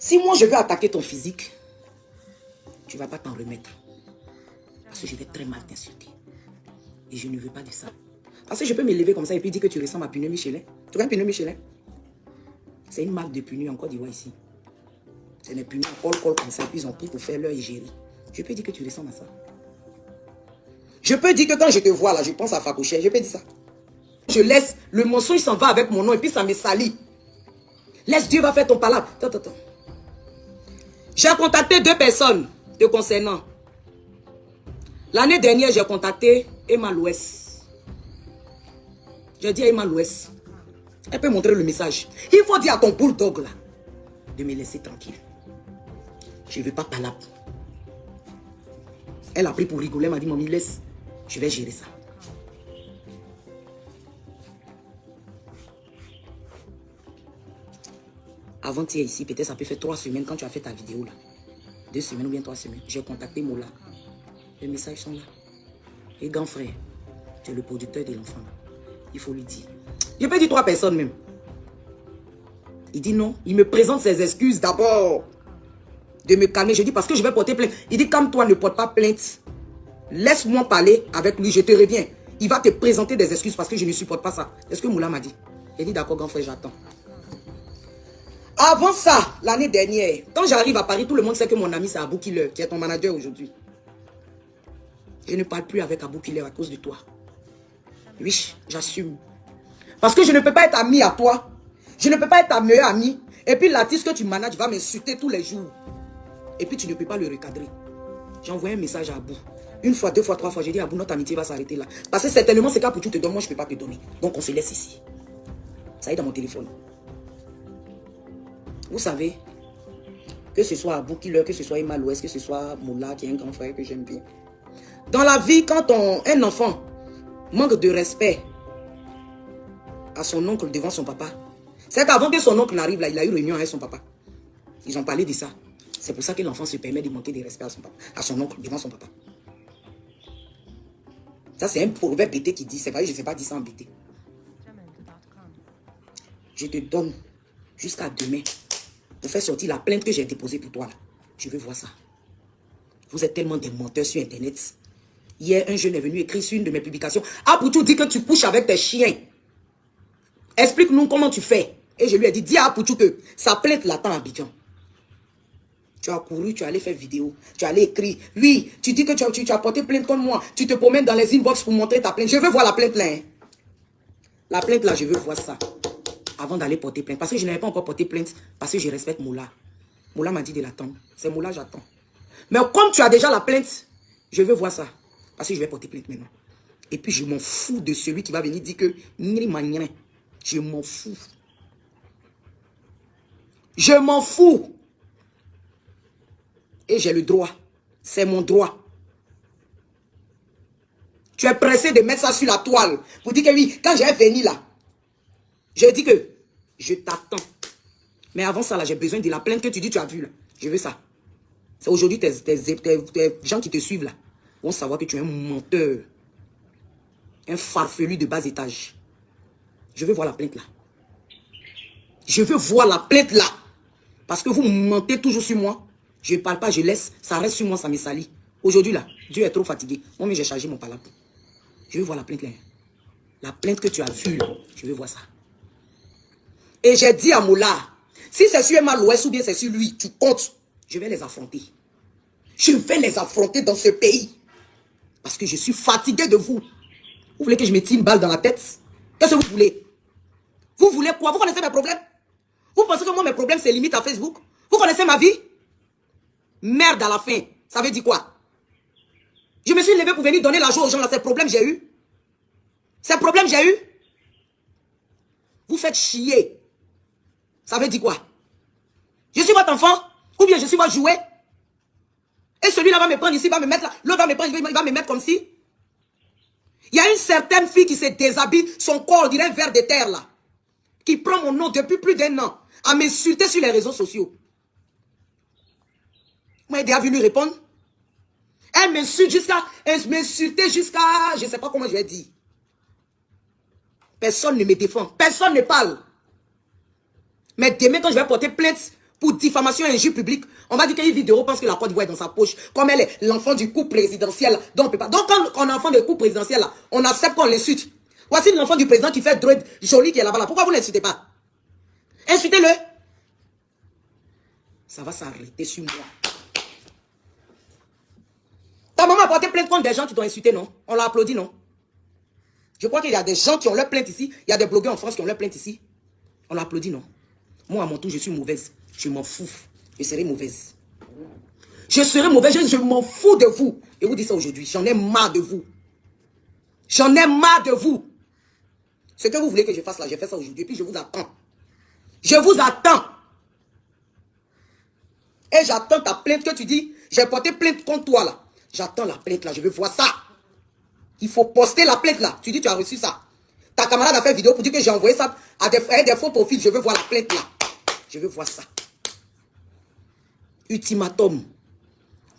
Si moi je veux attaquer ton physique, tu ne vas pas t'en remettre. Parce que je vais très mal t'insulter. Et je ne veux pas de ça. Parce que je peux me lever comme ça et puis dire que tu ressembles à Pinot Michelin. Tu vois Pinot Michelin? C'est une marque de Pinot en Côte d'Ivoire ici. C'est des Pinot en col comme ça. Et puis ils ont pris pour faire leur égérie. Je peux dire que tu ressembles à ça. Je peux dire que quand je te vois là, je pense à Fakouché. Je peux dire ça. Je laisse le mensonge s'en va avec mon nom et puis ça me salit. Laisse Dieu va faire ton palabre. Attends. J'ai contacté 2 personnes te concernant. L'année dernière, j'ai contacté Emma Louès. J'ai dit à Emma Louès, elle peut montrer le message. Il faut dire à ton bulldog là de me laisser tranquille. Je ne veux pas palabre. Elle a pris pour rigoler, elle m'a dit, mamie, laisse, je vais gérer ça. Avant-hier ici, peut-être ça peut faire 3 semaines quand tu as fait ta vidéo là. 2 semaines ou bien 3 semaines. J'ai contacté Mola. Les messages sont là. Et grand frère, tu es le producteur de l'enfant. Il faut lui dire. Je peux dire 3 personnes même. Il dit non. Il me présente ses excuses d'abord. De me calmer. Je dis parce que je vais porter plainte. Il dit calme-toi, ne porte pas plainte. Laisse-moi parler avec lui, je te reviens. Il va te présenter des excuses parce que je ne supporte pas ça. Est-ce que Moula m'a dit? J'ai dit d'accord grand frère, j'attends. Avant ça, l'année dernière, quand j'arrive à Paris, tout le monde sait que mon ami c'est Abou Killer, qui est ton manager aujourd'hui. Je ne parle plus avec Abou Killer à cause de toi. Oui, j'assume. Parce que je ne peux pas être ami à toi. Je ne peux pas être ta meilleure amie. Et puis l'artiste que tu manages va m'insulter tous les jours. Et puis tu ne peux pas le recadrer. J'ai envoyé un message à Abou. 1 fois, 2 fois, 3 fois, j'ai dit Abou, notre amitié va s'arrêter là. Parce que certainement c'est qu'Abou tu te donnes, moi je ne peux pas te donner. Donc on se laisse ici. Ça est dans mon téléphone. Vous savez, que ce soit Abou Killer, que ce soit Emma Louès, que ce soit Moula, qui est un grand frère que j'aime bien. Dans la vie, quand un enfant manque de respect à son oncle devant son papa, c'est qu'avant que son oncle n'arrive là, il a eu une réunion avec son papa. Ils ont parlé de ça. C'est pour ça que l'enfant se permet de manquer de respect à son oncle devant son papa. Ça, c'est un proverbe BT qui dit, c'est vrai, je ne sais pas dire ça en BT. Je te donne jusqu'à demain pour faire sortir la plainte que j'ai déposée pour toi là. Je veux voir ça. Vous êtes tellement des menteurs sur Internet. Hier, un jeune est venu écrire sur une de mes publications. Ah, pour tout dire que tu couches avec tes chiens. Explique-nous comment tu fais. Et je lui ai dit, dis à Apoutou que sa plainte l'attend à Abidjan. Tu as couru, tu es allé faire vidéo. Tu es allé écrire. Oui, tu dis que tu as porté plainte contre moi. Tu te promènes dans les inbox pour montrer ta plainte. Je veux voir la plainte là. Hein. La plainte là, je veux voir ça. Avant d'aller porter plainte. Parce que je n'avais pas encore porté plainte. Parce que je respecte Moula. Moula m'a dit de l'attendre. C'est Moula, j'attends. Mais comme tu as déjà la plainte, je veux voir ça. Parce que je vais porter plainte maintenant. Et puis je m'en fous de celui qui va venir dire que... Je m'en fous. Je m'en fous. Et j'ai le droit. C'est mon droit. Tu es pressé de mettre ça sur la toile. Pour dire que oui, quand j'ai venu là, je dis que je t'attends. Mais avant ça là, j'ai besoin de la plainte que tu dis tu as vue là. Je veux ça. C'est aujourd'hui tes gens qui te suivent là vont savoir que tu es un menteur. Un farfelu de bas étage. Je veux voir la plainte là. Je veux voir la plainte là. Parce que vous mentez toujours sur moi. Je ne parle pas, je laisse. Ça reste sur moi, ça me salit. Aujourd'hui là, Dieu est trop fatigué. Moi, mais j'ai chargé mon palabre. Je veux voir la plainte là. La plainte que tu as vue là. Je veux voir ça. Et j'ai dit à Moula, si c'est sur Emma Louès ou bien c'est sur lui, tu comptes. Je vais les affronter. Je vais les affronter dans ce pays. Parce que je suis fatigué de vous. Vous voulez que je me tire une balle dans la tête? Qu'est-ce que vous voulez? Vous voulez quoi? Vous connaissez mes problèmes? Vous pensez que moi, mes problèmes, c'est limite à Facebook? Vous connaissez ma vie? Merde à la fin. Ça veut dire quoi? Je me suis levé pour venir donner l'argent aux gens, là. Ces problèmes, j'ai eu. Ces problèmes, j'ai eu. Vous faites chier. Ça veut dire quoi? Je suis votre enfant? Ou bien je suis votre jouet? Et celui-là va me prendre ici, va me mettre là. L'autre va me prendre, il va me mettre comme si. Il y a une certaine fille qui se déshabille, son corps, on dirait un ver de terre là. Qui prend mon nom depuis plus d'1 an. À m'insulter sur les réseaux sociaux. Moi, elle est déjà venue répondre. Elle m'insulte jusqu'à... Elle m'insultait jusqu'à... Je ne sais pas comment je vais dire. Personne ne me défend. Personne ne parle. Mais demain, quand je vais porter plainte pour diffamation et injure publique. On va dire qu'une vidéo pense que la Côte d'Ivoire est dans sa poche. Comme elle est l'enfant du coup présidentiel. Donc, on peut pas. Donc, quand on est enfant du coup présidentiel, là, on accepte qu'on l'insulte. Voici l'enfant du président qui fait dread joli qui est là-bas. Là. Pourquoi vous ne l'insultez pas? Insultez-le. Ça va s'arrêter sur moi. Ta maman a porté plainte contre des gens qui t'ont insulté, non? On l'a applaudi, non? Je crois qu'il y a des gens qui ont leur plainte ici. Il y a des blogueurs en France qui ont leur plainte ici. On l'a applaudi, non? Moi, à mon tour, je suis mauvaise. Je m'en fous. Je serai mauvaise. Je serai mauvaise. Je m'en fous de vous. Et vous dites ça aujourd'hui. J'en ai marre de vous. J'en ai marre de vous. Ce que vous voulez que je fasse là, je fais ça aujourd'hui. Et puis je vous attends. Je vous attends. Et j'attends ta plainte que tu dis. J'ai porté plainte contre toi là. J'attends la plainte là. Je veux voir ça. Il faut poster la plainte là. Tu dis tu as reçu ça. Ta camarade a fait vidéo pour dire que j'ai envoyé ça à des faux profils. Je veux voir la plainte là. Je veux voir ça. Ultimatum.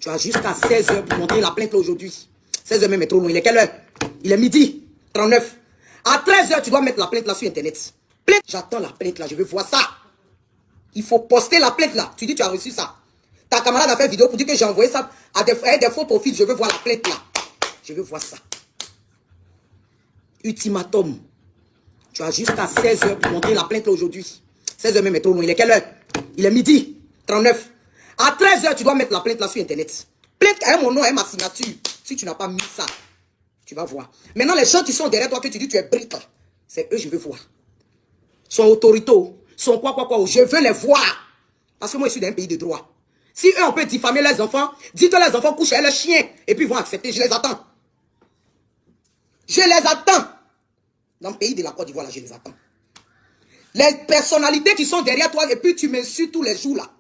Tu as jusqu'à 16h pour montrer la plainte là aujourd'hui. 16h même est trop loin. Il est quelle heure? Il est midi 39. À 13h, tu dois mettre la plainte là sur internet. Plainte. J'attends la plainte là. Je veux voir ça. Il faut poster la plainte là. Tu dis tu as reçu ça. Ta camarade a fait vidéo pour dire que j'ai envoyé ça à des faux profils. Je veux voir la plainte là. Je veux voir ça. Ultimatum. Tu as jusqu'à 16h pour montrer la plainte là aujourd'hui. 16h même est trop loin. Il est quelle heure? Il est midi 39. À 13h, tu dois mettre la plainte là sur internet. Plainte avec mon nom et ma signature. Si tu n'as pas mis ça, tu vas voir. Maintenant, les gens qui sont derrière toi, que tu dis tu es brique, c'est eux je veux voir. Sont autorito, sont quoi. Je veux les voir. Parce que moi, je suis dans un pays de droit. Si eux, on peut diffamer les enfants, dites les enfants couchent avec les chiens. Et puis ils vont accepter. Je les attends. Je les attends. Dans le pays de la Côte d'Ivoire, là, je les attends. Les personnalités qui sont derrière toi, et puis tu m'insultes tous les jours, là.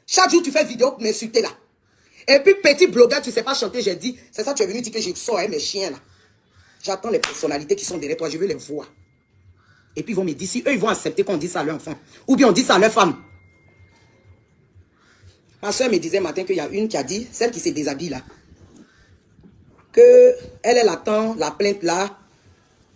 Chaque jour, tu fais vidéo pour m'insulter, là. Et puis, petit blogueur, tu ne sais pas chanter, j'ai dit, c'est ça, tu es venu dire que je sors mes chiens, là. J'attends les personnalités qui sont derrière toi, je veux les voir. Et puis, ils vont me dire, si eux, ils vont accepter qu'on dise ça à leur enfant, ou bien on dit ça à leur femme. Ma soeur me disait matin qu'il y a une qui a dit, celle qui se déshabille, là, que elle attend la plainte, là.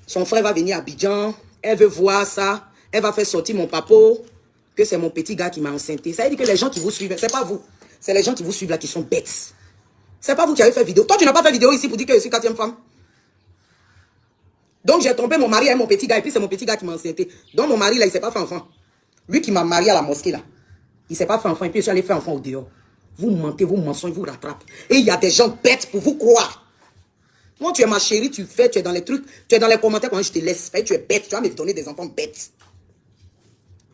Son frère va venir à Abidjan, elle veut voir ça, elle va faire sortir mon papo, que c'est mon petit gars qui m'a enceinté. Ça veut dire que les gens qui vous suivent, c'est pas vous, c'est les gens qui vous suivent là qui sont bêtes. C'est pas vous qui avez fait vidéo. Toi, tu n'as pas fait vidéo ici pour dire que je suis 4e femme. Donc, j'ai trompé mon mari avec mon petit gars, et puis c'est mon petit gars qui m'a enceinté. Donc, mon mari là, il ne s'est pas fait enfant. Lui qui m'a marié à la mosquée là, il ne s'est pas fait enfant, et puis je suis allé faire enfant au dehors. Vous mentez, vous mensongez, vous rattrapez. Et il y a des gens bêtes pour vous croire. Moi, tu es ma chérie, tu fais, tu es dans les trucs, tu es dans les commentaires quand je te laisse. Tu es bête, tu vas me donner des enfants bêtes.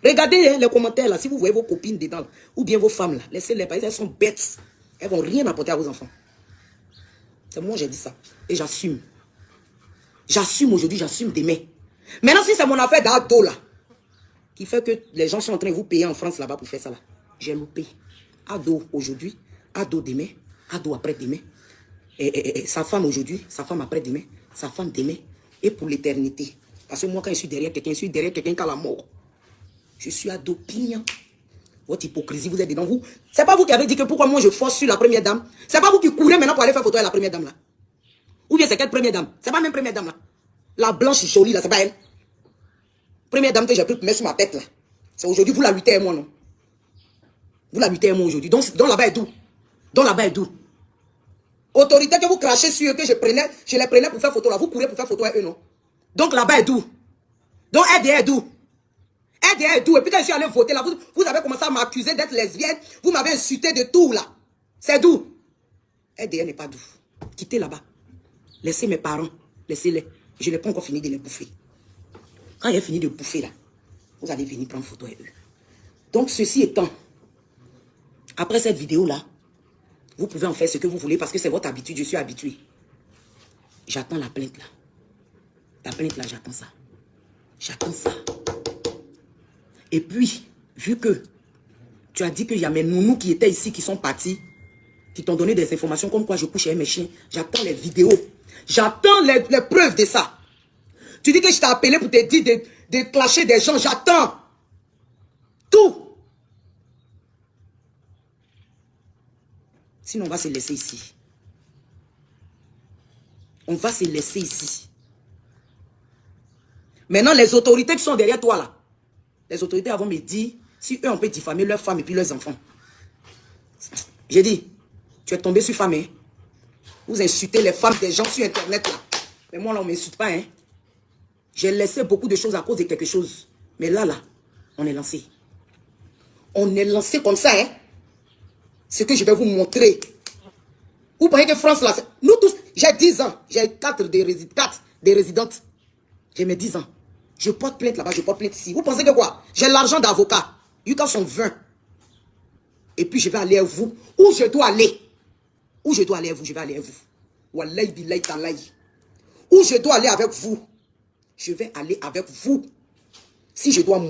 Regardez hein, les commentaires là, si vous voyez vos copines dedans, là, ou bien vos femmes là, laissez-les pas, elles sont bêtes. Elles vont rien apporter à vos enfants. C'est moi j'ai dit ça. Et j'assume. J'assume aujourd'hui, j'assume demain. Maintenant, si c'est mon affaire d'ado là, qui fait que les gens sont en train de vous payer en France là-bas pour faire ça là, j'ai loupé. Ado aujourd'hui, ado demain, ado après-demain. Et sa femme aujourd'hui, sa femme après-demain, sa femme demain, et pour l'éternité. Parce que moi, quand je suis derrière quelqu'un qui a la mort. Je suis ado pignon. Votre hypocrisie, vous êtes dedans. Vous, c'est pas vous qui avez dit que pourquoi moi je force sur la première dame. C'est pas vous qui courez maintenant pour aller faire photo avec la première dame là. Ou bien c'est quelle première dame? C'est pas même première dame là. La blanche jolie là, c'est pas elle. Première dame que j'ai pris pour mettre sur ma tête là. C'est aujourd'hui, vous la luttez avec moi non? Vous la luttez avec moi aujourd'hui. Donc là-bas est d'où? Donc là-bas est d'où? Autorité que vous crachez sur eux, que je les prenais pour faire photo là. Vous courez pour faire photo avec eux non? Donc là-bas est d'où? Donc elle est d'où? Et puis quand je suis allé voter là, vous avez commencé à m'accuser d'être lesbienne. Vous m'avez insulté de tout là. C'est d'où? LDR n'est pas d'où. Quittez là-bas. Laissez mes parents. Laissez-les. Je n'ai pas encore fini de les bouffer. Quand j'ai fini de bouffer là, vous allez venir prendre photo avec eux. Donc ceci étant, après cette vidéo là, vous pouvez en faire ce que vous voulez parce que c'est votre habitude. Je suis habitué. J'attends la plainte là. La plainte là, j'attends ça. J'attends ça. Et puis, vu que tu as dit qu'il y a mes nounous qui étaient ici, qui sont partis, qui t'ont donné des informations comme quoi je couche avec mes chiens, j'attends les vidéos. J'attends les preuves de ça. Tu dis que je t'ai appelé pour te dire de clasher des gens, j'attends. Tout. Sinon, on va se laisser ici. On va se laisser ici. Maintenant, les autorités qui sont derrière toi là, les autorités vont me dire, Si eux, on peut diffamer leurs femmes et puis leurs enfants. J'ai dit, tu es tombé sur femme, hein? Vous insultez les femmes des gens sur Internet, là. Mais moi, là, on ne m'insulte pas, hein? J'ai laissé beaucoup de choses à cause de quelque chose. Mais là, on est lancé. On est lancé comme ça, hein? Ce que je vais vous montrer. Vous pensez que France, là, nous tous, j'ai 10 ans. J'ai 4 des résidentes. J'ai mes 10 ans. Je porte plainte là-bas, je porte plainte ici. Vous pensez que quoi? J'ai l'argent d'avocat. You can sont 20. Et puis je vais aller à vous. Où je dois aller? Où je dois aller à vous? Je vais aller à vous. Wallahi billahi talahi. Où je dois aller avec vous? Je vais aller avec vous. Si je dois